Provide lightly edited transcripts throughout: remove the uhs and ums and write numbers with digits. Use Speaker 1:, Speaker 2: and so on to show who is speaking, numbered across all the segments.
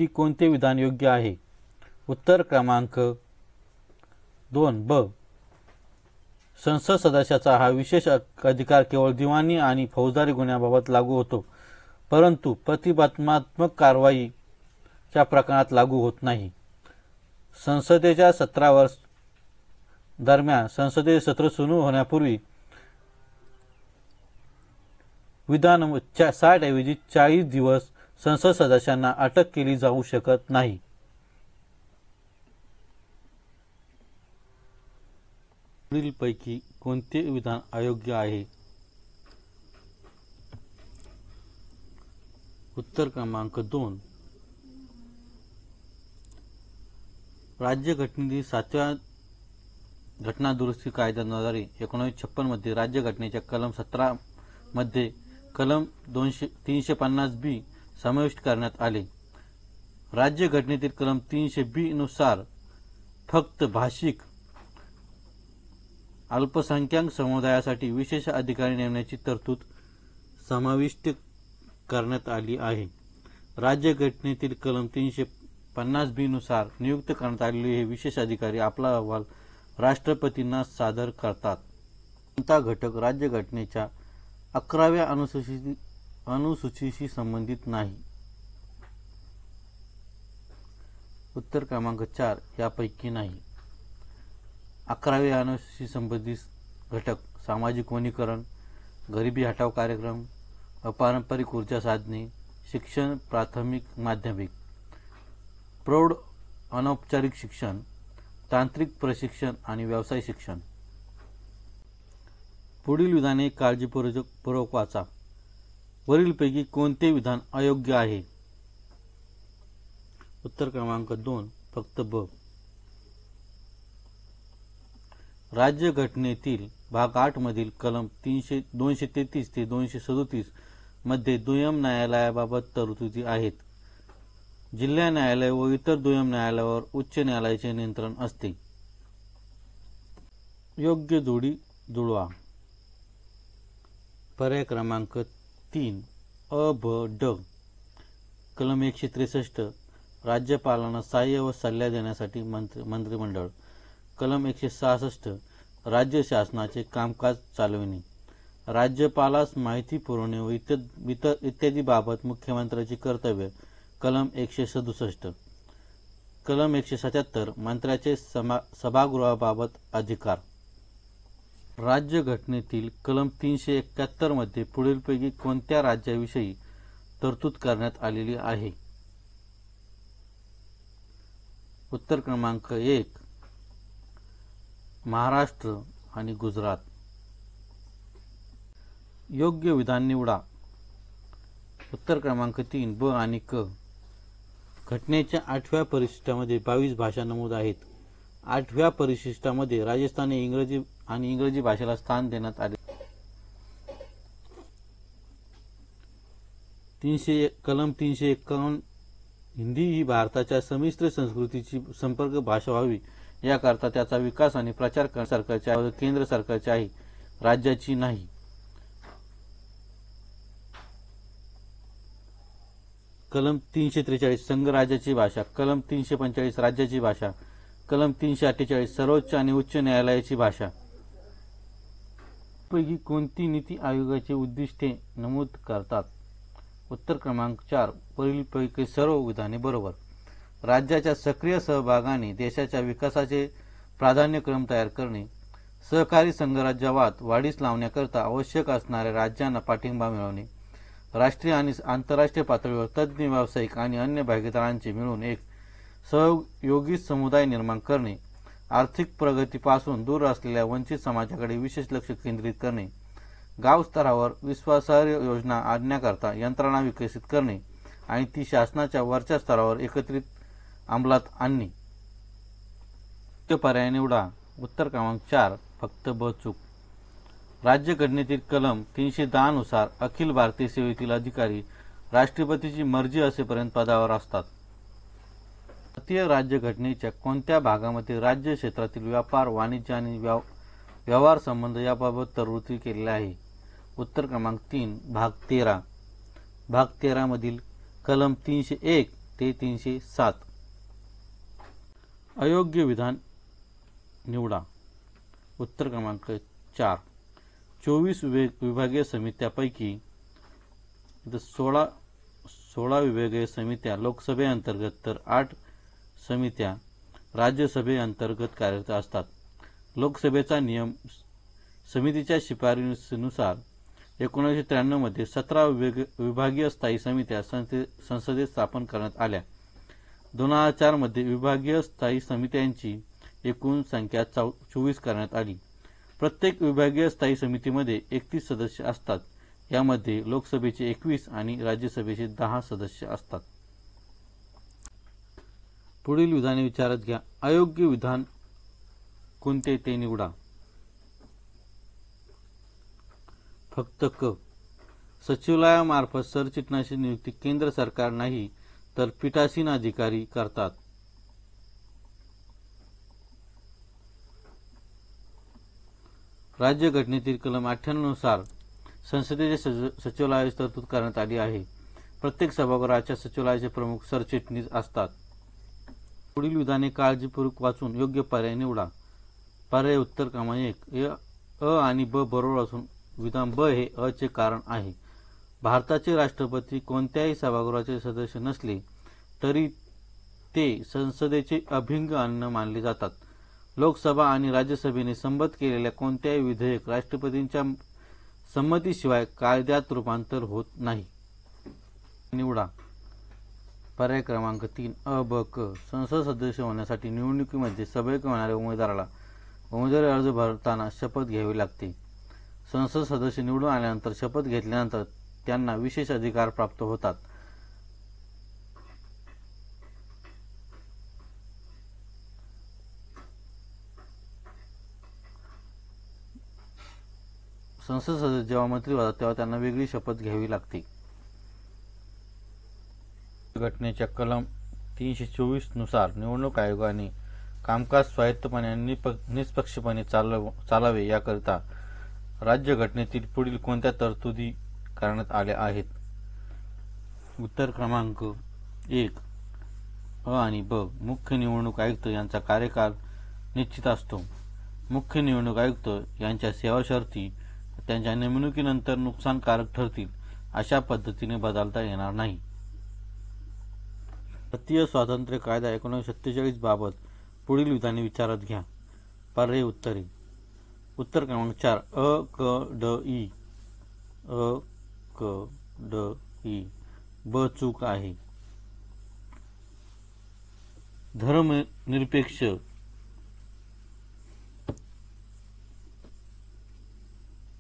Speaker 1: पुढीलपैकी कोणते विधान योग्य आहे? उत्तर क्रमांक 2 ब. संसद सदस्याचा हा विशेष अधिकार केवळ दिवाणी आणि फौजदारी गुन्ह्याबाबत लागू होतो, परंतु प्रतिबंधात्मक कारवाईच्या प्रकरणात लागू होत नाही. संसदेच्या सत्रावर दरम्यान संसदेचे सत्र सुरू होण्यापूर्वी विधान 60 ऐवजी 40 दिवस संसद सदस्यांना अटक केली जाऊ शकत नाही. पुढीलपैकी कोणते विधान अयोग्य आहे? उत्तर क्रमांक 2 राज्यघटनेतील 7व्या घटना दुरुस्ती कायद्याद्वारे 1956 मध्ये राज्यघटनेच्या कलम 17 मध्ये कलम 350 बी समाविष्ट करण्यात आले. राज्यघटनेतील कलम 300 बी नुसार फक्त भाषिक अल्पसंख्याक समुदायासाठी विशेष अधिकारी नेमण्याची तरतूद समाविष्ट करण्यात आली आहे. राज्यघटनेतील कलम 350 बी नुसार नियुक्त करण्यात आलेले हे विशेष अधिकारी आपला अहवाल राष्ट्रपतींना सादर करतात. कोणता घटक राज्यघटनेच्या 11व्या अनुसूचीशी संबंधित नाही? उत्तर क्रमांक 4 यापैकी नाही. 11व्या अनुसूचीशी संबंधित घटक सामाजिक वनीकरण, गरिबी हटाव कार्यक्रम, अपारंपरिक ऊर्जा साधने, शिक्षण प्राथमिक माध्यमिक, प्रौढ अनौपचारिक शिक्षण, तांत्रिक प्रशिक्षण आणि व्यवसाय शिक्षण. पुढील विधाने काळजीपूर्वक वाचा. वरीलपैकी कोणते विधान अयोग्य आहे? उत्तर क्रमांक 2 फक्त ब. राज्यघटनेतील भाग 8 मधील कलम 233 ते 237 मध्ये दुय्यम न्यायालयाबाबत तरतुदी आहेत. जिल्हा न्यायालय व इतर दुय्यम न्यायालयावर उच्च न्यायालयाचे नियंत्रण असते. योग्य जोडी जुळवा. पर्याय क्रमांक 3 अ ब ड. कलम 163 राज्यपालांना सहाय्य व सल्ला देण्यासाठी मंत्रिमंडळ. कलम 166 राज्य शासनाचे कामकाज चालविणे. राज्यपालास माहिती पुरवणे व इत्यादी बाबत मुख्यमंत्र्याची कर्तव्य. कलम 167. कलम 177 मंत्र्याचे सभागृहाबाबत अधिकार. राज्यघटनेतील कलम 371 मध्ये पुढीलपैकी कोणत्या राज्याविषयी तरतूद करण्यात आलेली आहे? उत्तर क्रमांक 1 महाराष्ट्र आणि गुजरात. योग्य विधान निवडा. उत्तर क्रमांक 3 ब आणि क. घटनेच्या 8व्या परिशिष्टामध्ये 22 भाषा नमूद आहेत. 8व्या परिशिष्टामध्ये राजस्थानी इंग्रजी भाषेला स्थान देण्यात आले. कलम 351 हिंदी ही भारताच्या संमिश्र संस्कृतीची संपर्क भाषा व्हावी याकरता त्याचा विकास आणि प्रचार केंद्र सरकारचे आहे, राज्याची नाही. कलम 343 संघराज्याची भाषा. कलम 345 राज्याची भाषा. कलम 348 सर्वोच्च आणि उच्च न्यायालयाची भाषा. पैकी कोणती नीती आयोगाची उद्दिष्टे नमूद करतात? उत्तर क्रमांक 4 वरीलपैकी सर्व विधाने बरोबर. राज्याच्या सक्रिय सहभागाने देशाच्या विकासाचे प्राधान्यक्रम तयार करणे. सहकारी संघराज्यवाद वाढीस लावण्याकरता आवश्यक असणाऱ्या राज्यांना पाठिंबा मिळवणे. राष्ट्रीय आणि आंतरराष्ट्रीय पातळीवर तज्ज्ञ व्यावसायिक आणि अन्य भागीदारांचे मिळून एक सहयोगी समुदाय निर्माण करणे. आर्थिक प्रगतीपासून दूर असलेल्या वंचित समाजाकडे विशेष लक्ष केंद्रित करणे. गाव स्तरावर विश्वासार्ह योजना आणण्याकरता यंत्रणा विकसित करणे आणि ती शासनाच्या वरच्या स्तरावर एकत्रित अंमलात आणणे. पर्याय निवडा. उत्तर क्रमांक 4 फक्त ब चूक. राज्यघटनेतील कलम 310 नुसार अखिल भारतीय सेवेतील अधिकारी राष्ट्रपतीची मर्जी असेपर्यंत पदावर असतात. भारतीय राज्यघटनेच्या कोणत्या भागामध्ये राज्य क्षेत्रातील व्यापार, वाणिज्य आणि व्यवहार संबंध याबाबत तरतुदी केलेल्या आहे? उत्तर क्रमांक 3 भाग 13. भाग 13 मधील कलम 301 ते 307. अयोग्य विधान निवडा. उत्तर क्रमांक 4. 24 विभागीय समित्यापैकी 16 विभागीय समित्या लोकसभेअंतर्गत तर 8 समित्या राज्यसभेअंतर्गत कार्यरत असतात. लोकसभेचा नियम समितीच्या शिफारशीनुसार 1993 मध्ये 17 विभागीय स्थायी समित्या संसदेत स्थापन करण्यात आल्या. 2004 मध्ये विभागीय स्थायी समित्यांची एकूण संख्या 24 करण्यात आली. प्रत्येक विभागीय स्थायी समितीमध्ये 31 सदस्य असतात. यामध्ये लोकसभेचे 21 आणि राज्यसभेचे 10 सदस्य असतात. पुढील विधाने विचारात घ्या. अयोग्य विधान कोणते ते निवडा. फक्त क. सचिवालयामार्फत सरचिटणीसाची नियुक्ती केंद्र सरकार नाही तर पीठासीन अधिकारी करतात. राज्यघटनेतील कलम 98 नुसार संसदेच्या सचिवालयाची तरतूद करण्यात आली आहे. प्रत्येक सभागृहाच्या सचिवालयाचे प्रमुख सरचिटणीस असतात. पुढील विधाने काळजीपूर्वक वाचून योग्य पर्याय निवडा. पर्याय उत्तर क्रमांक 1. अ आणि ब बरोबर असून विधान ब हे अ चे कारण आहे. भारताचे राष्ट्रपती कोणत्याही सभागृहाचे सदस्य नसले तरी ते संसदेचे अभिन्न अंग मानले जातात. लोकसभा आणि राज्यसभेने संमत केलेल्या कोणत्याही विधेयक राष्ट्रपतींच्या संमतीशिवाय कायद्यात रूपांतर होत नाही. निवडा. पर्याय क्रमांक 3. अ ब क. संसद सदस्य होण्यासाठी निवडणुकीमध्ये सभेत होणाऱ्या उमेदवाराला उमेदवारी अर्ज भरताना शपथ घ्यावी लागते. संसद सदस्य निवडून आल्यानंतर शपथ घेतल्यानंतर त्यांना विशेष अधिकार प्राप्त होतात. संसद सदस्य जेव्हा मंत्री होतात तेव्हा त्यांना वेगळी शपथ घ्यावी लागते. घटनेच्या कलम 324 नुसार निवडणूक आयोगाने कामकाज स्वायत्तपणे आणि निष्पक्षपणे चालावे याकरिता राज्यघटनेतील पुढील कोणत्या तरतुदी करण्यात आल्या आहेत. उत्तर क्रमांक 1. अ आणि ब. मुख्य निवडणूक आयुक्त यांचा कार्यकाल निश्चित असतो. मुख्य निवडणूक आयुक्त यांच्या सेवा शर्ती त्यांच्या नेमणुकीनंतर नुकसानकारक ठरतील अशा पद्धतीने बदलता येणार नाही. भारतीय स्वातंत्र्य कायदा 1947 बाबत पुढील विधाने विचारात घ्या. पर्याय उत्तरे. उत्तर क्रमांक 4. अ क ड ई. अ क ड ई. ब चूक आहे. धर्मनिरपेक्ष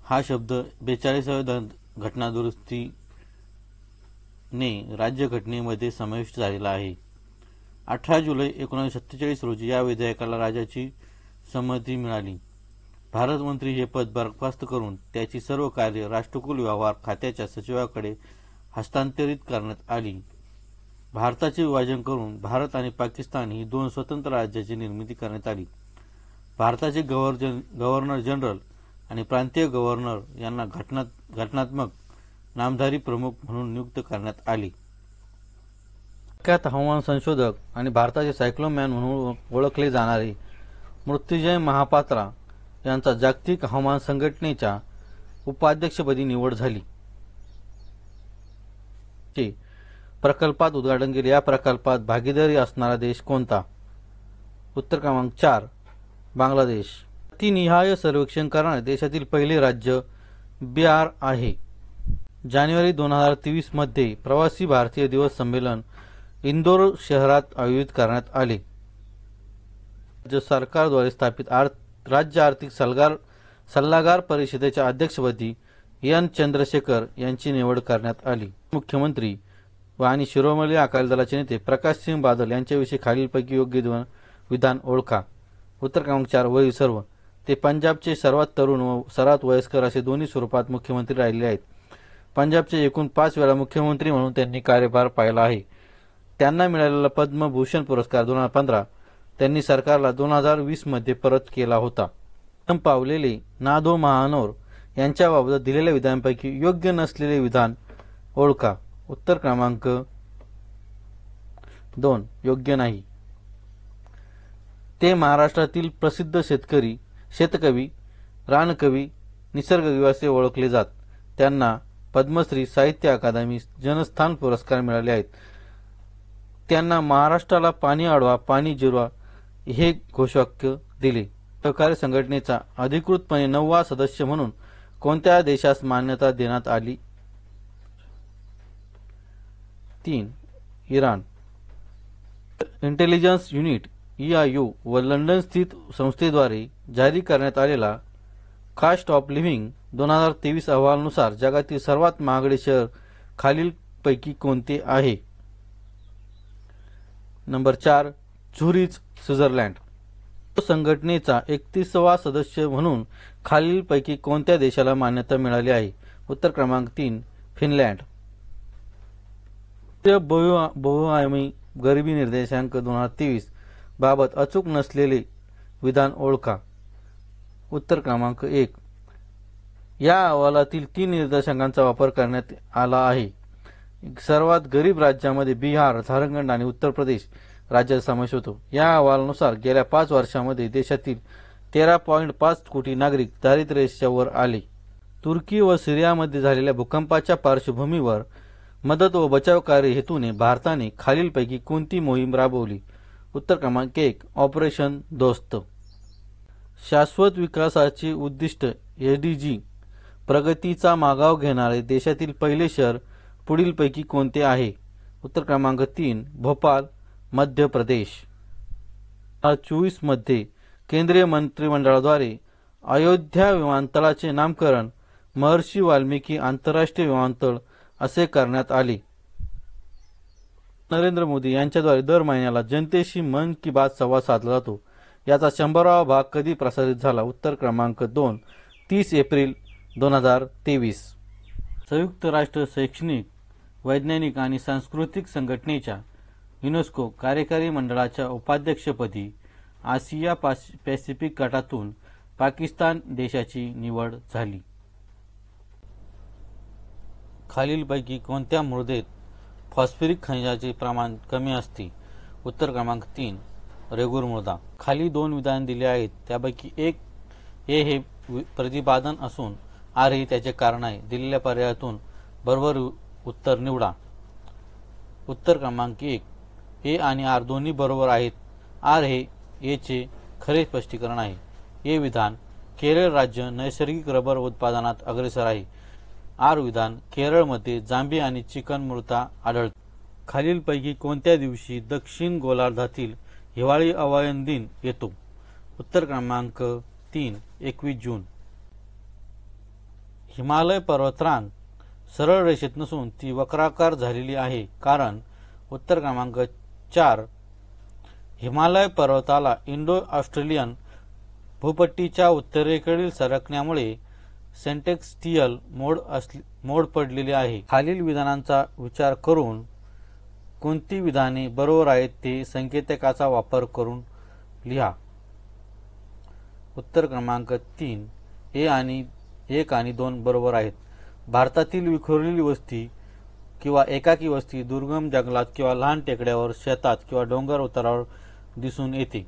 Speaker 1: हा शब्द 42व्या घटनादुरुस्तीने राज्यघटनेमध्ये समाविष्ट झालेला आहे. 18 जुलै 1947 रोजी या विधेयकाला राज्याची संमती मिळाली. भारतमंत्री हे पद बरखास्त करून त्याची सर्व कार्य राष्ट्रकुल व्यवहार खात्याच्या सचिवाकडे हस्तांतरित करण्यात आली. भारताचे विभाजन करून भारत आणि पाकिस्तान ही 2 स्वतंत्र राज्याची निर्मिती करण्यात आली. भारताचे गव्हर्नर जनरल आणि प्रांतीय गव्हर्नर यांना घटनात्मक नामधारी प्रमुख म्हणून नियुक्त करण्यात आले. प्रख्यात हवामान संशोधक आणि भारताचे सायक्लोमॅन म्हणून ओळखले जाणारे मृत्युंजय महापात्रा यांचा जागतिक हवामान संघटनेच्या उपाध्यक्षपदी निवड झाली. प्रकल्पात उद्घाटन केले. या प्रकल्पात भागीदारी असणारा देश कोणता. उत्तर क्रमांक 4. बांगलादेश. जातीनिहाय सर्वेक्षण करणारे देशातील पहिले राज्य बिहार आहे. जानेवारी 2023 मध्ये प्रवासी भारतीय दिवस संमेलन इंदोर शहरात आयोजित करण्यात आले. राज्य सरकारद्वारे स्थापित राज्य आर्थिक सल्लागार परिषदेच्या अध्यक्षपदी एन चंद्रशेखर यांची निवड करण्यात आली. मुख्यमंत्री आणि शिरोमणी अकाली दलाचे नेते प्रकाश सिंग बादल यांच्याविषयी खालीलपैकी योग्य विधान ओळखा. उत्तर क्रमांक 4. वरील सर्व. ते पंजाबचे सर्वात तरुण व सर्वात वयस्कर असे दोन्ही स्वरूपात मुख्यमंत्री राहिले आहेत. पंजाबचे एकूण 5 वेळा मुख्यमंत्री म्हणून त्यांनी कार्यभार पाहिला आहे. त्यांना मिळालेला पद्मभूषण पुरस्कार 2015 त्यांनी सरकारला 2020 मध्ये परत केला होता. पावलेले नादो महानोर यांच्याबाबत दिलेल्या विधानांपैकी योग्य नसलेले विधान ओळखा. उत्तर क्रमांक 2. योग्य नाही. ते महाराष्ट्रातील प्रसिद्ध शेतकवी, रानकवी, निसर्गकवी असे ओळखले जात. त्यांना पद्मश्री, साहित्य अकादमी, जनस्थान पुरस्कार मिळाले आहेत. त्यांना महाराष्ट्राला पाणी अडवा, पाणी जिरवा हे घोषवाक्य दिले. सहकारी संघटनेचा अधिकृतपणे 9वा सदस्य म्हणून कोणत्या देशास मान्यता देण्यात आली? 3. इराण. इंटेलिजन्स युनिट EIU व लंडन स्थित संस्थेद्वारे जारी करण्यात आलेला कॉस्ट ऑफ लिव्हिंग 2023 अहवालानुसार जगातील सर्वात महागडे शहर खालीलपैकी कोणते आहे? नंबर 4. Zurich, Switzerland. संघटनेचा 31वा सदस्य म्हणून खालीलपैकी कोणत्या देशाला मान्यता मिळाली आहे? उत्तर क्रमांक 3. फिनलंड. बहुआयामी गरिबी निर्देशांक 2023 बाबत अचूक नसलेले विधान ओळखा. उत्तर क्रमांक 1. या अहवालातील 3 निर्देशांकांचा वापर करण्यात आला आहे. सर्वात गरीब राज्यामध्ये बिहार, झारखंड आणि उत्तर प्रदेश राज्याचा समावेश होतो. या अहवालानुसार गेल्या 5 वर्षांमध्ये देशातील 13.5 कोटी नागरिक दारिद्र्यरेषेच्या वर आले. तुर्की व सिरियामध्ये झालेल्या भूकंपाच्या पार्श्वभूमीवर मदत व बचाव कार्य हेतूने भारताने खालीलपैकी कोणती मोहीम राबवली? उत्तर क्रमांक 1. ऑपरेशन दोस्त. शाश्वत विकासाचे उद्दिष्ट SDG प्रगतीचा मागोवा घेणारे देशातील पहिले शहर पुढीलपैकी कोणते आहे? उत्तर क्रमांक 3. भोपाळ, मध्य प्रदेश. 2024 मध्ये केंद्रीय मंत्रिमंडळाद्वारे अयोध्या विमानतळाचे नामकरण महर्षी वाल्मिकी आंतरराष्ट्रीय विमानतळ असे करण्यात आले. नरेंद्र मोदी यांच्याद्वारे दर महिन्याला जनतेशी मन की बात संवाद साधला जातो. याचा 100वा भाग कधी प्रसारित झाला? उत्तर क्रमांक 2. 30 एप्रिल 2023. संयुक्त राष्ट्र शैक्षणिक, वैज्ञानिक आणि सांस्कृतिक संघटनेच्या युनेस्को कार्यकारी मंडळाच्या उपाध्यक्षपदी आशिया पॅसिफिक गटातून पाकिस्तान देशाची निवड झाली. खालीलपैकी कोणत्या मृदेत फॉस्फरिक खनिजाचे प्रमाण कमी असते? उत्तर क्रमांक 3. रेगूर मृदा. खाली 2 विधान दिले आहेत, त्यापैकी एक ए हे प्रतिपादन असून आर हे त्याचे कारण आहे. दिलेल्या पर्यायातून बरोबर उत्तर निवडा. उत्तर क्रमांक 1. ए आणि आर दोन्ही बरोबर आहेत. आर हे ए चे खरे स्पष्टीकरण आहे. ए विधान: केरळ राज्य नैसर्गिक रबर उत्पादनात अग्रेसर आहे. आर विधान: केरळमध्ये जांभी आणि चिकन मृदा आढळते. खालीलपैकी कोणत्या दिवशी दक्षिण गोलार्धातील हिवाळी अवयन दिन येतो? उत्तर क्रमांक 3. 21 जून. हिमालय पर्वतरांग सरळ रेषेत नसून ती वक्राकार झालेली आहे, कारण? उत्तर क्रमांक 4. हिमालय पर्वताला इंडो-ऑस्ट्रेलियन भूपट्टीच्या उत्तरेकडील सरकण्यामुळे सेंटेक्स्टियल मोड पडलेली आहे. खालील विधानांचा विचार करून कोणती विधाने बरोबर आहेत ते संकेतकाचा वापर करून लिहा. उत्तर क्रमांक 3. 1 आणि 2 बरोबर आहेत. भारतातील विखुरलेली वस्ती किंवा एकाकी वस्ती दुर्गम जंगलात किंवा लहान टेकड्यावर, शेतात किंवा डोंगर उतारावर दिसून येते.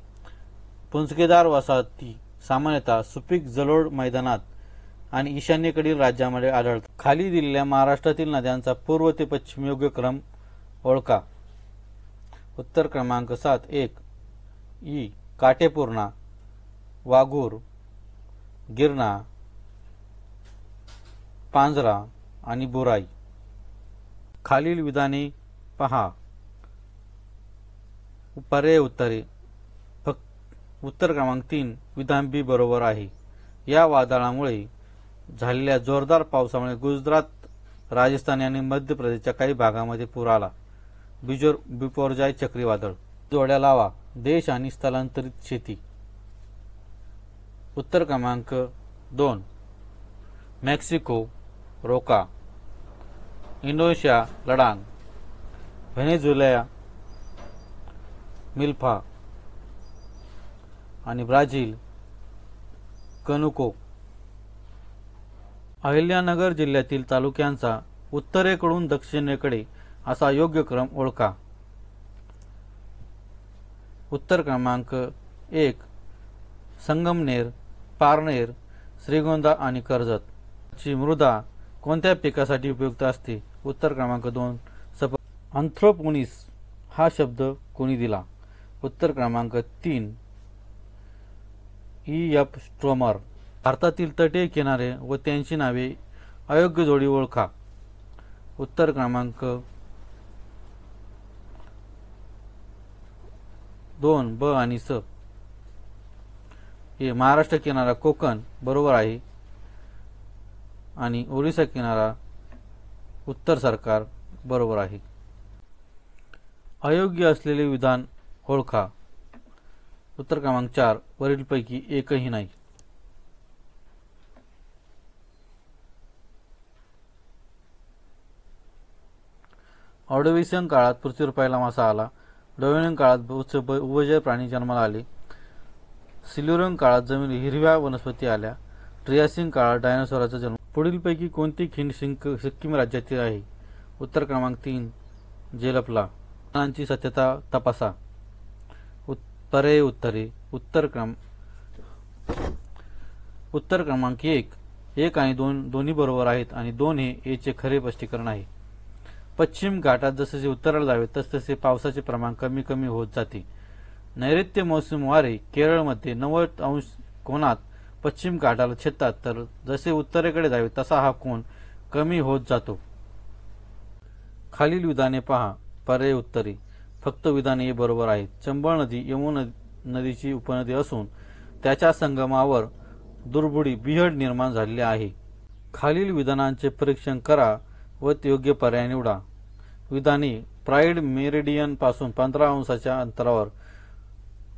Speaker 1: पुंजकेदार वसाहती सामान्यतः सुपीक जलोढ मैदानात आणि ईशान्येकडील राज्यांमध्ये आढळतात. खाली दिलेल्या महाराष्ट्रातील नद्यांचा पूर्व ते पश्चिम योग्य क्रम ओळखा. उत्तर क्रमांक 7. 1. ई. काटेपूर्णा, वाघूर, गिरणा, पांझरा आणि बुराई. खालील विधाने पहा. पर्याय उत्तरे. उत्तर क्रमांक 3. विधान बी बरोबर आहे. या वादळामुळे झालेल्या जोरदार पावसामुळे गुजरात, राजस्थान आणि मध्य प्रदेशच्या काही भागामध्ये पूर आला. बिपोरजॉय चक्रीवादळ. जोड्या लावा. देश आणि स्थलांतरित शेती. उत्तर क्रमांक 2. मेक्सिको, रोका. इंडोनेशिया, लडांग. व्हेनेझुएला, मिल्फा. आणि ब्राझील, कनुको. अहिल्यानगर जिल्ह्यातील तालुक्यांचा उत्तरेकडून दक्षिणेकडे असा योग्य क्रम ओळखा. उत्तर क्रमांक 1 संगमनेर, पारनेर, श्रीगोंदा आणि कर्जत ची मृदा कोणत्या पिकासाठी उपयुक्त असते? उत्तर क्रमांक 2 अँथ्रोपोनिस हा शब्द कोणी दिला? उत्तर क्रमांक 3 E.F. स्ट्रोमर. भारतातील तटीय किनारे व त्यांची नावे अयोग्य जोडी ओळखा. उत्तर क्रमांक 2 ब आणि स. हे महाराष्ट्र किनारा कोकण बरोबर आहे आणि ओरिसा किनारा उत्तर सरकार बरोबर आहे. अयोग्य असलेले विधान ओळखा. उत्तर क्रमांक 4 वरीलपैकी एकही नाही. ऑर्डोव्हिसियन काळात पृथ्वीवर पहिला मासा आला. डोवेनियन काळात उभयचर प्राणी जन्माला आले. सिल्युरियन काळात जमिनी हिरव्या वनस्पती आल्या. ट्रियासिक काळात डायनासोराचा जन्म. पुढीलपैकी कोणती खिंड सिक्कीम राज्यातील आहे? उत्तर क्रमांक 3 जेलपला. ची सत्यता तपासा. पर्याय उत्तरे. उत्तर क्रमांक 1 आणि 2 दोन्ही बरोबर आहेत आणि 2 हे ए चे खरे स्पष्टीकरण आहे. पश्चिम घाटात जसे उत्तराला जावे तसतसे पावसाचे प्रमाण कमी कमी होत जाते. नैऋत्य मोसमी वारे केरळमध्ये 90 अंश कोनात पश्चिम घाटाला छेदतात तर जसे उत्तरेकडे जावे तसा हा कोन कमी होत जातो. खालील विधाने पहा. पर्याय उत्तरे. फक्त विधाने हे बरोबर आहेत. चंबळ नदी यमुना नदीची उपनदी असून त्याच्या संगमावर दुर्बुडी बिहड निर्माण झालेले आहे. खालील विधानांचे परीक्षण करा व योग्य पर्याय निवडा. विधाने प्राईड मेरिडियन पासून 15 अंशाच्या अंतरावर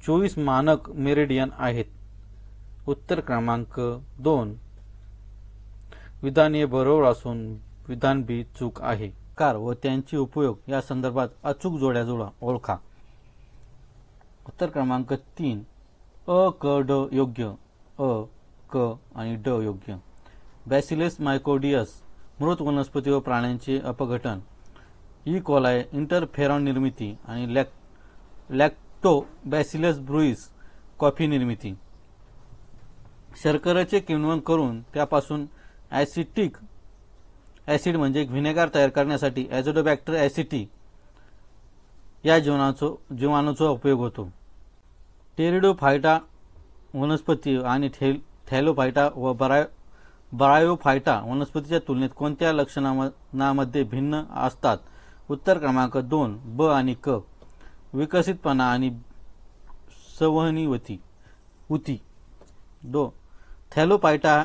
Speaker 1: 24 मानक मेरिडियन आहेत. उत्तर क्रमांक 2 विधान ए बरोबर असून विधान बी चूक आहे. कार व त्यांचे उपयोग या संदर्भात अचूक जोड्या ओळखा. उत्तर क्रमांक 3 अ क ड योग्य. अ क आणि ड योग्य. बॅसिलस मायकोडियस मृत वनस्पती व प्राण्यांचे अपघटन. ई कोलाय इंटरफेरॉन निर्मिती आणि लॅक्टोबॅसिलस ब्रुईस कॉफी निर्मिती. शर्करेचे किण्वन करून त्यापासून ॲसिटिक ॲसिड म्हणजे व्हिनेगार तयार करण्यासाठी ॲझोडोबॅक्टर ॲसिटी या जीवाणूचा उपयोग होतो. टेरिडोफायटा वनस्पती आणि थॅलोफायटा व ब्रायोफायटा वनस्पतीच्या तुलनेत कोणत्या लक्षणांमध्ये भिन्न असतात? उत्तर क्रमांक 2 ब आणि क. विकसितपणा आणि संवहनीवती. 2 थॅलोफायटा,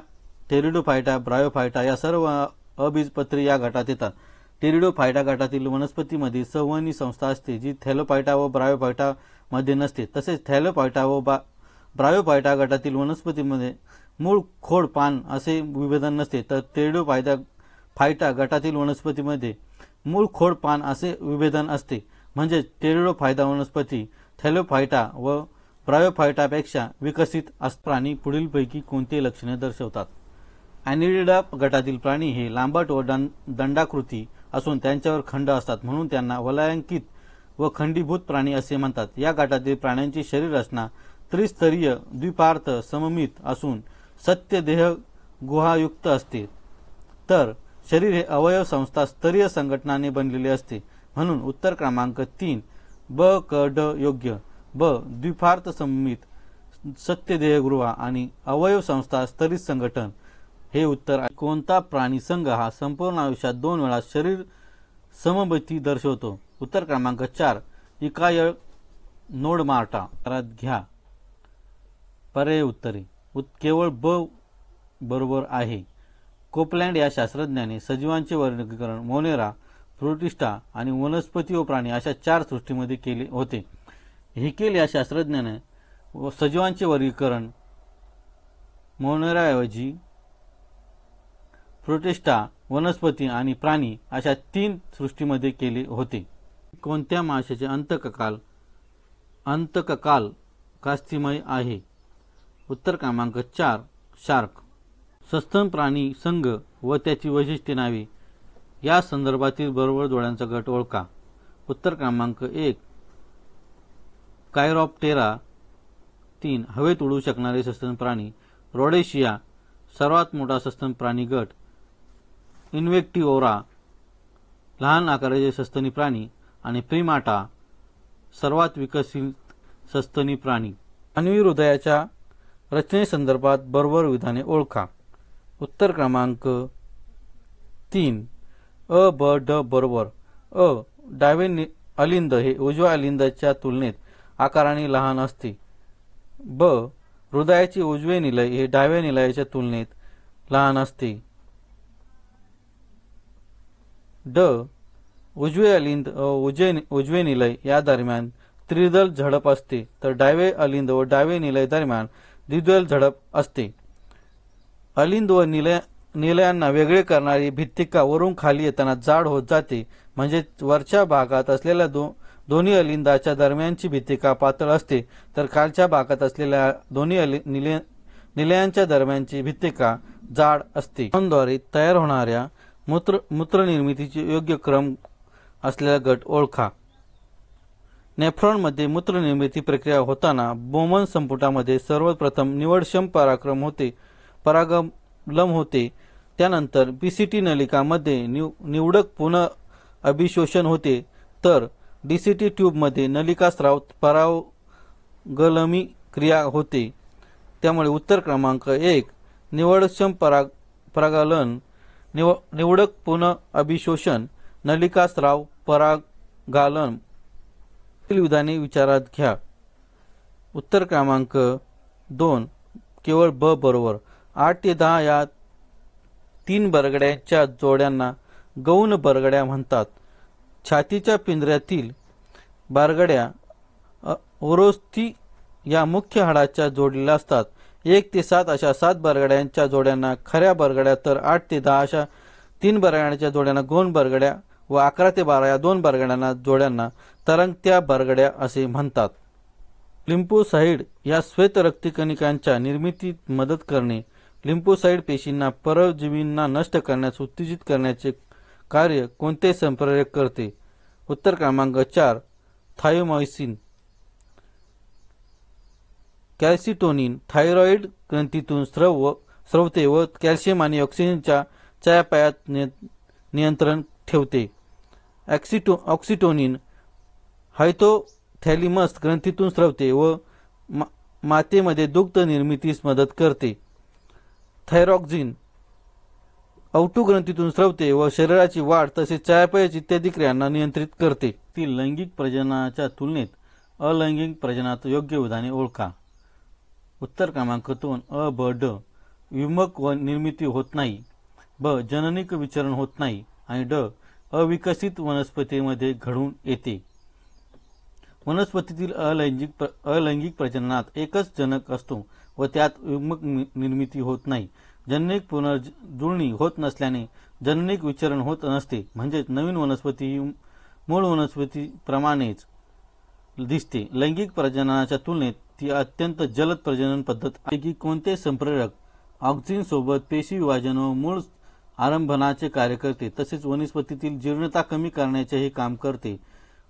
Speaker 1: टेरिडोफायटा, ब्रायोफायटा या सर्व अबीजपत्री या गटात येतात. टेरिडोफायटा गटातील वनस्पतीमध्ये संवहनी संस्था असते जी थॅलोफायटा व ब्रायोफायटा मध्ये नसते. तसेच थॅलोफायटा व ब्रायोफायटा गटातील वनस्पतीमध्ये मूळ खोड पान असे विभेदन नसते तर टेरिडोफायटा गटातील वनस्पतीमध्ये मूळ खोड पान असे विभेदन असते. म्हणजे टेरिडोफायटा वनस्पती थॅलोफायटा व ब्रायोफायटापेक्षा विकसित असतात. प्राणी पुढीलपैकी कोणती लक्षणे दर्शवतात? ॲनिलिडा गटातील प्राणी हे लांबट व दंडाकृती असून त्यांच्यावर खंड असतात म्हणून त्यांना वलयांकित व खंडीभूत प्राणी असे म्हणतात. या गटातील प्राण्यांची शरीर रचना त्रिस्तरीय द्विपार्थ सममित असून सत्य देह गुहायुक्त असते तर शरीर हे अवयव संस्था स्तरीय संघटनाने बनलेले असते. म्हणून उत्तर क्रमांक 3 ब क ड योग्य. ब द्विपार्थ सममित सत्य देहगृह आणि अवयव संस्था स्तरीय संघटन हे उत्तर आहे. कोणता प्राणी संघ हा संपूर्ण आयुष्यात 2 वेळा शरीर सममिती दर्शवतो? उत्तर क्रमांक 4 इकायळ नोडमार्टा. घ्या. पर्याय उत्तरे. केवळ ब बरोबर आहे. कोपलँड या शास्त्रज्ञाने सजीवांचे वर्गीकरण मोनेरा, प्रोटिस्टा आणि वनस्पती व प्राणी अशा 4 सृष्टीमध्ये केले होते. हिकेल या शास्त्रज्ञाने सजीवांचे वर्गीकरण मोनेराऐवजी प्रोटिस्टा, वनस्पती आणि प्राणी अशा 3 सृष्टीमध्ये केले होते. कोणत्या माशाचे अंतककाल कास्तिमय आहे? उत्तर क्रमांक 4 शार्क. सस्तन प्राणी संघ व त्याची वैशिष्ट्ये नावे या संदर्भातील बरोबर जोड्यांचा गट ओळखा. उत्तर क्रमांक 1 कायरॉप्टेरा 3 हवेत उडू शकणारे सस्तन प्राणी, रोडेशिया सर्वात मोठा सस्तन प्राणी गट, इन्व्हेक्टिओरा लहान आकाराचे सस्तनी प्राणी आणि प्रिमाटा सर्वात विकसित सस्तनी प्राणी। मानवी हृदयाच्या रचनेसंदर्भात बरोबर विधाने ओळखा। उत्तर क्रमांक 3 अ ब ड बरोबर। अ डावे अलिंद हे उजव्या अलिंदाच्या तुलनेत आकाराने लहान असते। ब हृदयाचे उजवे निलय हे डाव्या निलयाच्या तुलनेत लहान असते। ड उजवे अलिंद व उजवे निलय या दरम्यान त्रिदल झडप असते, तर डावे अलिंद व डावे निलय दरम्यान द्विदल झडप असते। अलिंद व निलयांना वेगळे करणारी भित्तिका वरून खाली येताना जाड होत जाते, म्हणजे वरच्या भागात असलेल्या दोन्ही अलिंदाच्या दरम्यानची भित्तिका पातळ असते, तर खालच्या भागात असलेल्या दोन्ही निलयांच्या दरम्यानची भित्तिका जाड असते। द्वारे तयार होणाऱ्या मूत्रनिर्मितीचे योग्य क्रम असलेला गट ओळखा। नेफ्रॉनमध्ये मूत्रनिर्मिती प्रक्रिया होताना बोमन संपुटामध्ये सर्वप्रथम निवडक्षम परागमन होते, त्यानंतर बीसीटी नलिकामध्ये निवडक पुनः अभिशोषण होते, तर डीसीटी ट्यूबमध्ये नलिकास्राव परागलमी क्रिया होते। त्यामुळे उत्तर क्रमांक 1 निवडक्षम परागलन, निवडक पुनः अभिशोषण, नलिकास्राव परागलन विधाने विचारात घ्या। उत्तर क्रमांक 2 केवळ ब बरोबर। 8 ते 10 या 3 बरगड्यांच्या जोड्यांना गौण बरगड्या म्हणतात। छातीच्या पिंजऱ्यातील बरगड्या ओरोस्थी या मुख्य हाडाच्या जोडलेल्या असतात। 1 ते 7 अशा 7 बरगड्यांच्या जोड्यांना खऱ्या बरगड्या, तर 8 ते 10 अशा 3 बरगड्यांच्या जोड्यांना गौण बरगड्या व 11 ते 12 या 2 बरगड्यांना जोड्यांना तरंगत्या बरगड्या असे म्हणतात। लिम्फोसाइड या श्वेत रक्तकणिकांच्या निर्मितीत मदत करणे, लिम्फोसाइड पेशींना परजीवींना नष्ट करण्यास उत्तेजित करण्याचे कार्य कोणते संप्रेरक करते? उत्तर क्रमांक 4 थायोमायसिन। कॅल्सिटोनिन थायरॉइड ग्रंथीतून स्रवते व कॅल्शियम आणि ऑक्सिजनच्या चयापचयात नियंत्रण ठेवते। ऑक्सिटोनिन हायपोथॅलेमस ग्रंथीतून स्रवते व मातेमध्ये दुग्ध निर्मितीस मदत करते। थायरॉक्सिन औटू ग्रंथीतून स्रवते व शरीराची वाढ तसेच चयापचय इत्यादी क्रियांना नियंत्रित करते। लैंगिक प्रजननाच्या तुलनेत अलैंगिक प्रजननात योग्य विधाने ओळखा। उत्तर क्रमांक 2 अ ब ड विमुख व निर्मिती होत नाही, ब जननिक विचरण होत नाही आणि ड अविकसित वनस्पतीमध्ये घडून येते। वनस्पतीतील अलैंगिक प्रजननात एकच जनक असतो व त्यात विमुख निर्मिती होत नाही। जननिक पुनर्जुळणी होत नसल्याने जननिक विचरण होत नसते, म्हणजे नवीन वनस्पती ही मूळ वनस्पतीप्रमाणेच दिसते। लैंगिक प्रजननाच्या तुलनेत ती अत्यंत जलद प्रजनन पद्धत आहे की कोणते संप्रेरक ऑक्सिन सोबत पेशी विभाजन व मूळ आरंभनाचे कार्य करते, तसेच वनस्पतीतील जीर्णता कमी करण्याचेही काम करते।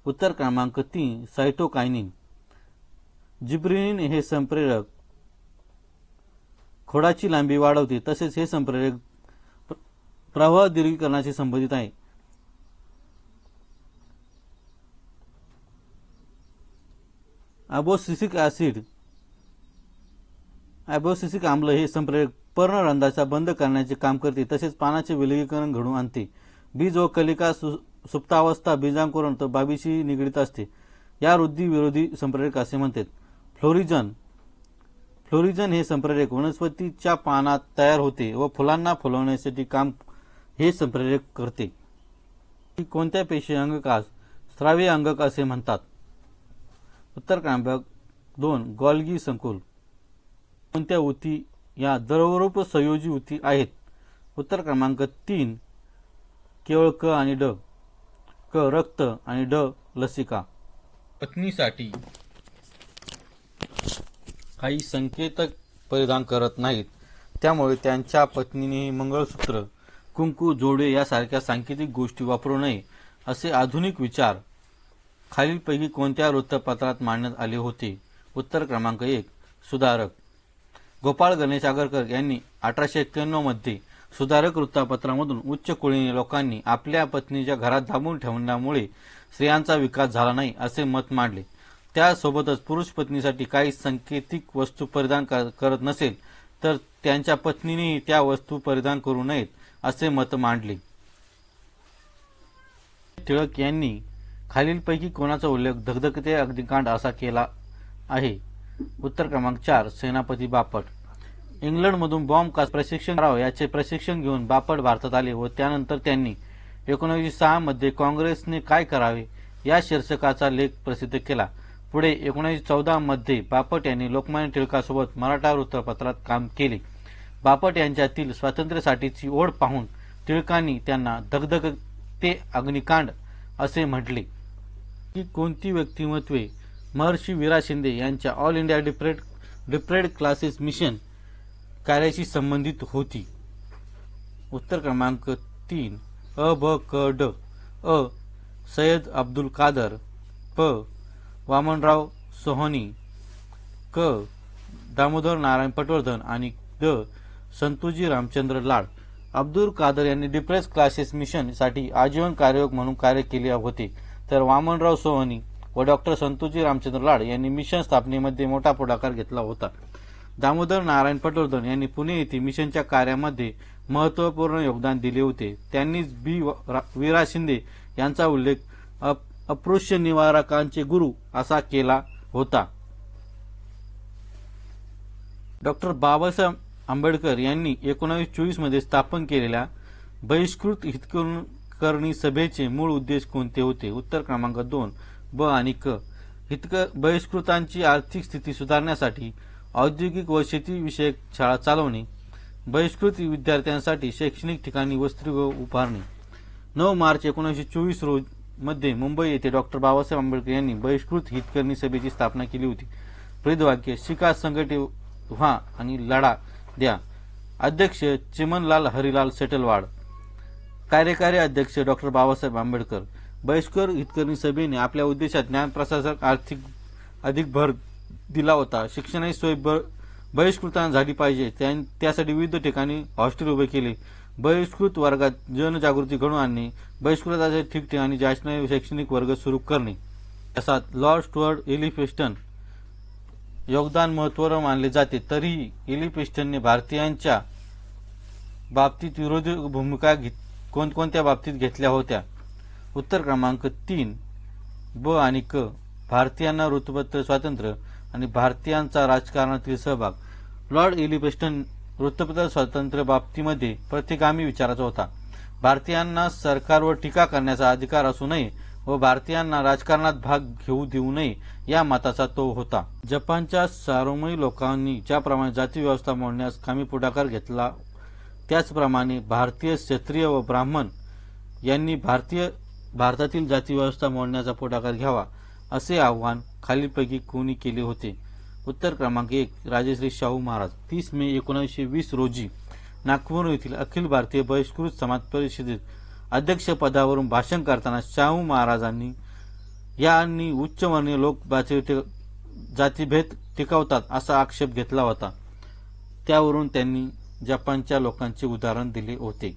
Speaker 1: उत्तर क्रमांक 3 सायटोकायनिन। जिब्रेनिन हे संप्रेरक खोडाची लांबी वाढवते, तसेच हे संप्रेरक प्रवाह दीर्घीकरणाशी संबंधित आहे। ॲबोसिसिक आम्ल हे संप्रेरक पर्णरंध्राचा बंद करण्याचे काम करते, तसेच पानाचे विलगीकरण घडवून आणते। बीज व कलिका सुप्तावस्था बीजांकुरण तर बाबीशी निगडित असते, या वृद्धी विरोधी संप्रेरक असे म्हणतात। फ्लोरिजन हे संप्रेरक वनस्पतीच्या पानात तयार होते व फुलांना फुलवण्यासाठी काम हे संप्रेरक करते। कोणत्या पेशी अंगकास स्रावी अंगक असे म्हणतात? उत्तर क्रमांक 2 गोल्गी संकुल। कोणत्या ऊती या द्रवरूप संयोजी ऊती आहेत? उत्तर क्रमांक 3 केवळ क आणि ड। क रक्त आणि ड लसिका। पत्नीसाठी काही संकेतक परिधान करत नाहीत, त्यामुळे त्यांच्या पत्नीने मंगळसूत्र, कुंकू, जोडे यासारख्या सांकेतिक गोष्टी वापरू नये असे आधुनिक विचार खालीलपैकी कोणत्या वृत्तपत्रात मांडण्यात आले होते? उत्तर क्रमांक 1 सुधारक. गोपाळ गणेश आगरकर यांनी 1891 मध्ये सुधारक वृत्तपत्रामधून उच्च कुलीन लोकांनी आपल्या पत्नीच्या घरात दाबून ठेवण्यामुळे स्त्रियांचा विकास झाला नाही असे मत मांडले. त्यासोबतच पुरुष पत्नीसाठी काही सांकेतिक वस्तू परिधान करत नसेल तर त्यांच्या पत्नीनेही त्या वस्तू परिधान करू नयेत असे मत मांडले. टिळक यांनी खालीलपैकी कोणाचा उल्लेख धगधगते अग्निकांड असा केला आहे? उत्तर क्रमांक 4 सेनापती बापट. इंग्लंडमधून बॉम्ब प्रशिक्षण याचे प्रशिक्षण घेऊन बापट भारतात आले व त्यानंतर त्यांनी 1906 मध्ये काँग्रेसने काय करावे या शीर्षकाचा लेख प्रसिद्ध केला. पुढे 1914 मध्ये बापट यांनी लोकमान्य टिळकांसोबत मराठा वृत्तपत्रात काम केले. बापट यांच्यातील स्वातंत्र्यासाठीची ओढ पाहून टिळकांनी त्यांना धगधगते अग्निकांड असे म्हटले. की कोणती व्यक्तिमत्वे महर्षी वीरा शिंदे यांच्या ऑल इंडिया डिप्रेड क्लासेस मिशन कार्याशी संबंधित होती? उत्तर क्रमांक 3 अ ब क ड. अ सय्यद अब्दुल कादर. प वामनराव सोहनी. क दामोदर नारायण पटवर्धन आणि ड संतोजी रामचंद्र लाड. अब्दुल कादर यांनी डिप्रेस क्लासेस मिशन साठी आजीवन कार्ययोग म्हणून कार्य केले होते, तर वामनराव सोहनी व डॉक्टर संतोजी रामचंद्र लाड यांनी मिशन स्थापनेमध्ये मोठा पुढाकार घेतला होता. दामोदर नारायण पटवर्धन यांनी पुणे येथे मिशनच्या कार्यामध्ये महत्त्वपूर्ण योगदान दिले होते. त्यांनीच वीरा शिंदे यांचा उल्लेख अस्पृश्य निवारकांचे गुरु असा केला होता. डॉक्टर बाबासाहेब आंबेडकर यांनी 1924 मध्ये स्थापन केलेल्या बहिष्कृत हितकरणी सभेचे मूळ उद्देश कोणते होते? उत्तर क्रमांक 2 ब आणि क. बहिष्कृतांची आर्थिक स्थिती सुधारण्यासाठी औद्योगिक व शेतीविषयक शाळा चालवणे, बहिष्कृत विद्यार्थ्यांसाठी शैक्षणिक ठिकाणी वसतिगृह उभारणे. 9 मार्च 1924 मध्ये मुंबई येथे डॉक्टर बाबासाहेब आंबेडकर यांनी बहिष्कृत हितकरणी सभेची स्थापना केली होती. ब्रीदवाक्य शिका, संघटित व्हा आणि लढा द्या. अध्यक्ष चिमनलाल हरिलाल सेटलवाड. कार्यकारी अध्यक्ष डॉक्टर बाबासाहेब आंबेडकर. बहिष्कृत हितकरणी सभेने आपल्या उद्देशात ज्ञानप्रसारक आर्थिक अधिक भर दिला होता. शिक्षणाची सोय बहिष्कृतांना झाली पाहिजे त्यासाठी विविध ठिकाणी हॉस्टेल उभे केले. बहिष्कृत वर्गात जनजागृती घडवून आणणे, बहिष्कृताचे ठिकठिकाणी शासकीय शैक्षणिक वर्ग सुरू करणे. त्यात लॉर्ड स्टुअर्ट एलिफिन्स्टन योगदान महत्त्वपूर्ण मानले जाते. तरीही एलिफिन्स्टनने भारतीयांच्या बाबतीत विरोधी भूमिका कोणकोणत्या बाबतीत घेतल्या होत्या? उत्तर क्रमांक 3 ब आणि क. भारतीयांना वृत्तपत्र स्वातंत्र्य आणि भारतीयांचा राजकारणातील सहभाग. लॉर्ड एलिफिन्स्टन वृत्तपत्र स्वातंत्र्य बाबतीमध्ये प्रतिगामी विचाराचा होता. भारतीयांना सरकारवर टीका करण्याचा अधिकार असू नये व भारतीयांना राजकारणात भाग घेऊ देऊ नये या मताचा तो होता. जपानच्या सार्वमयी लोकांनी ज्याप्रमाणे जाती व्यवस्था मोडण्यास कामी पुढाकार घेतला, त्याचप्रमाणे भारतीय क्षत्रिय व ब्राह्मण यांनी भारतातील जाती व्यवस्था मोडण्याचा पुढाकार घ्यावा असे आवाहन खालीलपैकी कोणी केले होते? उत्तर क्रमांक 1 राजश्री शाहू महाराज. 30 मे 1920 रोजी नागपूर येथील अखिल भारतीय बहिष्कृत समाज परिषदेत अध्यक्षपदावरून भाषण करताना शाहू महाराजांनी यांनी उच्चवर्णीय लोक जातीभेद टिकवतात असा आक्षेप घेतला होता. त्यावरून त्यांनी जपानच्या लोकांचे उदाहरण दिले होते.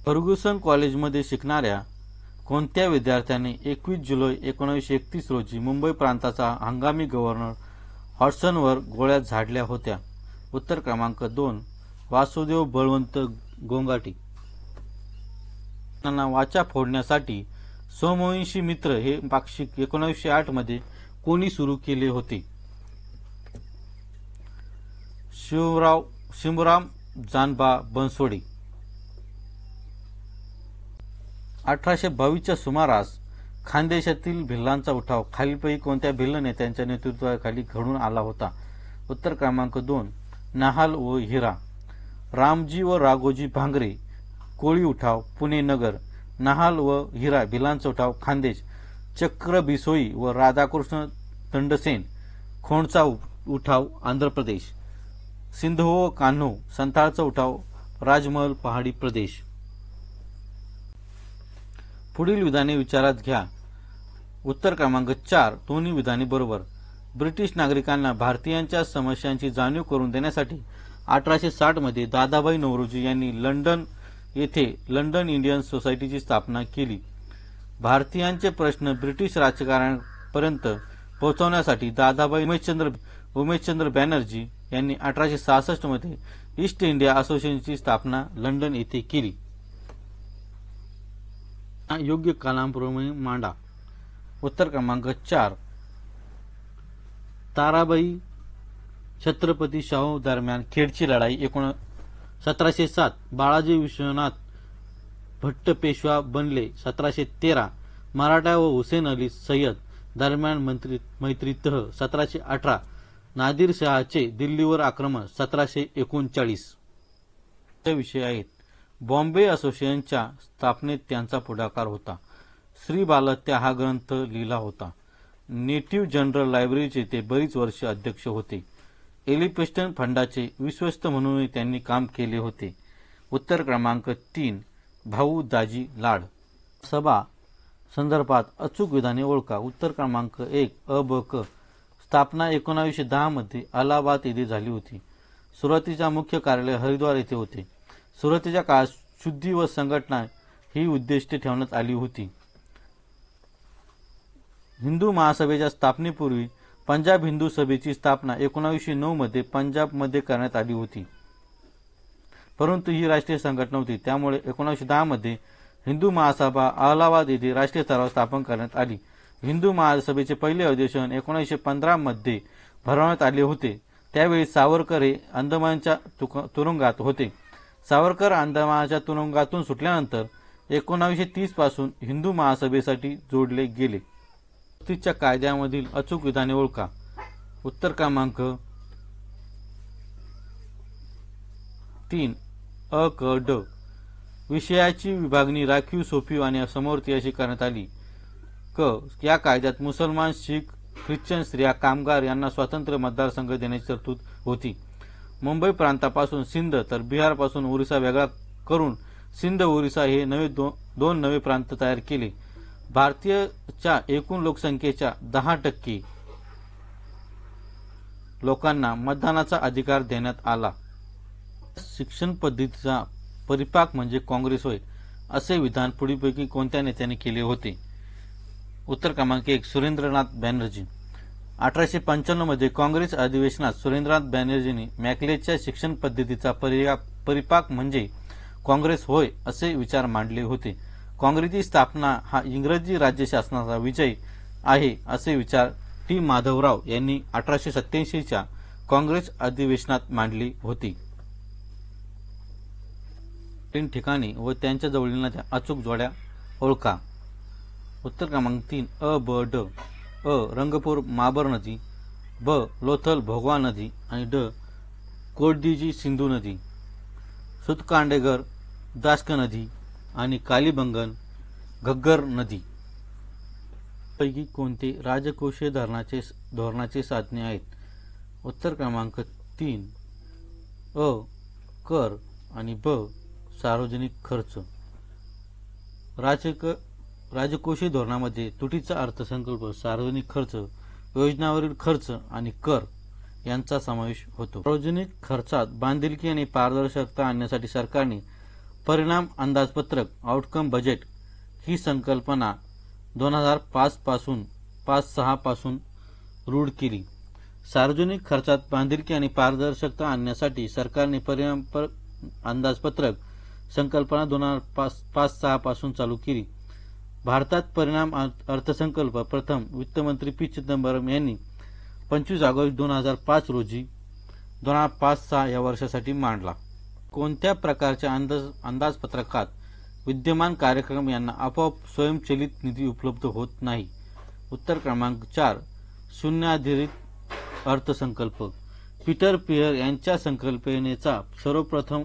Speaker 1: फर्ग्युसन कॉलेजमध्ये शिकणाऱ्या कोणत्या विद्यार्थ्याने 21 जुलै 1931 रोजी मुंबई प्रांताचा हंगामी गव्हर्नर हॉटसनवर गोळ्या झाडल्या होत्या? उत्तर क्रमांक 2 वासुदेव बळवंत गोंगाटी. वाचा फोडण्यासाठी सोमवंशी मित्र हे पाक्षिक 1908 मध्ये कोणी सुरू केले होते? शिवराम जानबा बनसोडे. 1822 च्या सुमारास खानदेशातील भिल्लांचा उठाव खालीलपैकी कोणत्या भिल्ल नेत्यांच्या नेतृत्वाखाली घडून आला होता? उत्तर क्रमांक 2 नहाल व हिरा. रामजी व राघोजी भांगरे कोळी उठाव पुणे नगर. नहाल व हिरा भिल्लांचा उठाव खानदेश. चक्र बिसोई व राधाकृष्ण दंडसेन खोंडचा उठाव आंध्र प्रदेश. सिंधू व कान्हो संथाळचा उठाव राजमहल पहाडी प्रदेश. पुढील विधाने विचारात घ्या. उत्तर क्रमांक 4 दोन्ही विधाने बरोबर. ब्रिटिश नागरिकांना भारतीयांच्या समस्यांची जाणीव करून देण्यासाठी 1860 मध्ये दादाभाई नौरोजी यांनी लंडन येथे लंडन इंडियन सोसायटीची स्थापना केली. भारतीयांचे प्रश्न ब्रिटिश राजकारण्यांपर्यंत पोहोचवण्यासाठी दादाभाई उमेशचंद्र बॅनर्जी यांनी 1866 मध्ये ईस्ट इंडिया असोसिएशनची स्थापना लंडन येथे केली. योग्य कालानुक्रमे मांडा. उत्तर क्रमांक 4 ताराबाई छत्रपती शाहू दरम्यान खेडची लढाई 1707. बाळाजी विश्वनाथ भट्ट पेशवा बनले 1713. मराठा व हुसेन अली सय्यद दरम्यान मैत्री तह 1718. नादिर शहाचे दिल्लीवर आक्रमण 1739. हे विषय आहेत. बॉम्बे असोसिएशनच्या स्थापनेत त्यांचा पुढाकार होता. श्री बालहत्या हा ग्रंथ लिहिला होता. नेटिव्ह जनरल लायब्ररीचे ते बरीच वर्ष अध्यक्ष होते. एलिफंट फंडाचे विश्वस्त म्हणूनही त्यांनी काम केले होते. उत्तर क्रमांक 3 भाऊ दाजी लाड. सभा संदर्भात अचूक विधाने ओळखा. उत्तर क्रमांक 1 अ ब क. स्थापना 1910 मध्ये अलाहाबाद येथे झाली होती. सुरुवातीचा मुख्य कार्यालय हरिद्वार येथे होते. सुरुवातीच्या काळात शुद्धी व संघटना ही उद्दिष्टे ठेवण्यात आली होती. हिंदू महासभेच्या स्थापनेपूर्वी पंजाब हिंदू सभेची स्थापना 1909 मध्ये पंजाबमध्ये करण्यात आली होती, परंतु ही राष्ट्रीय संघटना होती. त्यामुळे 1910 मध्ये हिंदू महासभा अलाहाबाद येथे राष्ट्रीय स्तरावर स्थापन करण्यात आली. हिंदू महासभेचे पहिले अधिवेशन 1915 मध्ये भरवण्यात आले होते. त्यावेळी सावरकर हे अंदमानच्या तुरुंगात होते. सावरकर अंदमानच्या तुरुंगातून सुटल्यानंतर 1930 पासून हिंदू महासभेसाठी जोडले गेले. च्या कायद्यामधील अचूक विधाने ओळखा. उत्तर क्रमांक 3 अ क ड. विषयाची विभागणी राखीव, सोपी आणि समवर्ती अशी करण्यात आली. क. या कायद्यात मुसलमान, शीख, ख्रिश्चन, स्त्रिया, कामगार यांना स्वतंत्र मतदारसंघ देण्याची तरतूद होती. मुंबई प्रांतापासून सिंध तर बिहारपासून ओरिसा वेगळा करून सिंध ओरिसा हे दोन नवे प्रांत तयार केले. भारतीयच्या एकूण लोकसंख्येच्या 10% लोकांना मतदानाचा अधिकार देण्यात आला. शिक्षण पद्धतीचा परिपाक म्हणजे काँग्रेस होय, असे विधान पुढीलपैकी कोणत्या नेत्याने केले होते? उत्तर क्रमांक 1 सुरेंद्रनाथ बॅनर्जी. 1895 मध्ये काँग्रेस अधिवेशनात सुरेंद्रनाथ बॅनर्जींनी मॅकलेच्या शिक्षण पद्धतीचा परिपाक म्हणजे काँग्रेस होय असे विचार मांडले होते. काँग्रेसची स्थापना हा इंग्रजी राज्यशासनाचा विजय आहे असे विचार टी. माधवराव यांनी 1887 च्या काँग्रेस अधिवेशनात मांडली होती. तीन ठिकाणी व त्यांच्या जवळील नद्या अचूक जोड्या ओळखा. उत्तर क्रमांक 3 अ ब ड. अ रंगपूर माबर नदी, ब लोथल भोगवा नदी आणि ड कोडदीजी सिंधू नदी. सुतकांडेगर दास्क नदी आणि कालीबंगन घग्गर नदी. पैकी कोणते राजकोषीय धोरणाचे साधने आहेत? उत्तर क्रमांक 3 अ कर आणि ब सार्वजनिक खर्च. राजकोषीय धोरणामध्ये तुटीचा अर्थसंकल्प, सार्वजनिक खर्च, योजनावरील खर्च आणि कर यांचा समावेश होतो. सार्वजनिक खर्चात बांधिलकी आणि पारदर्शकता आणण्यासाठी सरकारने परिणाम अंदाजपत्रक आउटकम बजेट ही संकल्पना 2005-6 पासून रूढ केली. सार्वजनिक खर्चात बांधिलकी आणि पारदर्शकता आणण्यासाठी सरकारने परिणाम अंदाजपत्रक संकल्पना 2005-6 पासून चालू केली. भारतात परिणाम अर्थसंकल्प प्रथम वित्तमंत्री पी. चिदंबरम यांनी 25 ऑगस्ट 2005 रोजी 2005-6 या वर्षासाठी मांडला. कोणत्या प्रकारच्या अंदाजपत्रकात विद्यमान कार्यक्रम यांना आपोआप स्वयंचलित निधी उपलब्ध होत नाही? उत्तर क्रमांक 4 शून्य आधारित अर्थसंकल्प. पीटर पियर यांच्या संकल्पनेचा सर्वप्रथम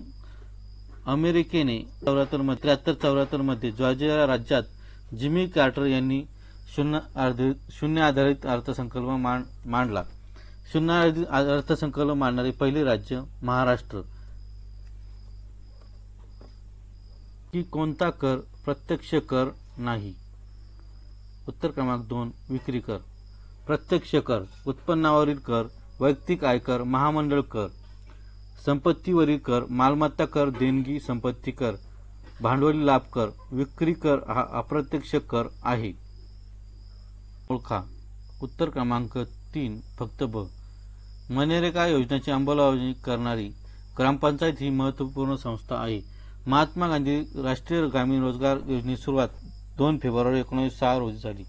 Speaker 1: अमेरिकेने 73-74 मध्ये जॉर्जिया राज्यात जिमी कार्टर यांनी शून्य आधारित अर्थसंकल्प मांडला. शून्य आधारित अर्थसंकल्प मांडणारे पहिले राज्य महाराष्ट्र. की कोणता कर प्रत्यक्ष कर नाही? उत्तर क्रमांक 2 विक्री कर. प्रत्यक्ष कर, उत्पन्नावरील कर, वैयक्तिक आयकर, महामंडळ कर. संपत्तीवरील कर, मालमत्ता कर, देणगी, संपत्ती कर, भांडवली लाभ कर. विक्री कर हा अप्रत्यक्ष कर आहे. ओळखा. उत्तर क्रमांक 3 फक्त ब. मनरेगा योजनेची अंमलबजावणी करणारी ग्रामपंचायत ही महत्त्वपूर्ण संस्था आहे. महात्मा गांधी राष्ट्रीय ग्रामीण रोजगार योजनेची सुरुवात 2 फेब्रुवारी 1906 रोजी झाली.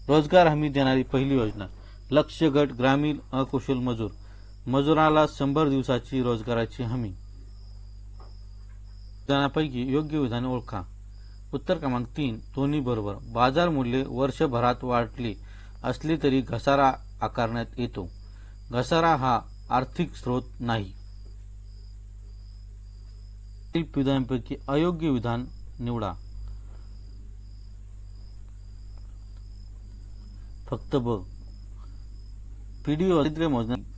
Speaker 1: रोजगार हमी देणारी पहिली योजना. लक्ष्य गट ग्रामीण अकुशल मजूर. मजुराला 100 दिवसाची रोजगाराची हमी. विधानापैकी योग्य विधाने ओळखा. उत्तर क्रमांक 3 दोन्ही बरोबर. बाजार मूल्य वर्षभरात वाढले असले तरी घसारा आकारण्यात येतो. घसारा हा आर्थिक स्रोत नाही. विधानांपैकी अयोग्य विधान निवडा. फक्त ब. पीडीओ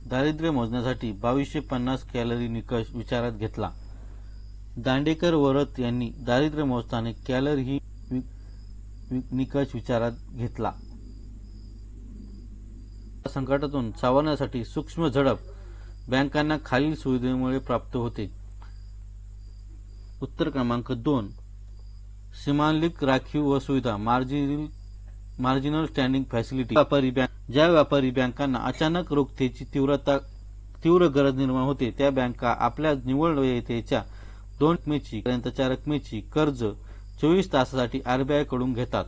Speaker 1: दारिद्र्य मोजण्यासाठी 2250 कॅलरी निकष विचारात घेतला. दांडेकर वरत यांनी दारिद्र्य मोजताना कॅलरी ही निकष विचारात घेतला. संकटातून सावरण्यासाठी सूक्ष्म झडप बँकांना खालील सुविधेमुळे प्राप्त होते. उत्तर क्रमांक 2 सीमांलिक राखीव व सुविधा मार्जिनल स्टँडिंग फॅसिलिटी. ज्या व्यापारी बँकांना अचानक रोखतेची तीव्र गरज निर्माण होते त्या बँका आपल्या निव्वळ देयतेच्या 2% पर्यंतच्या रकमेची कर्ज 24 तासासाठी आरबीआय कडून घेतात.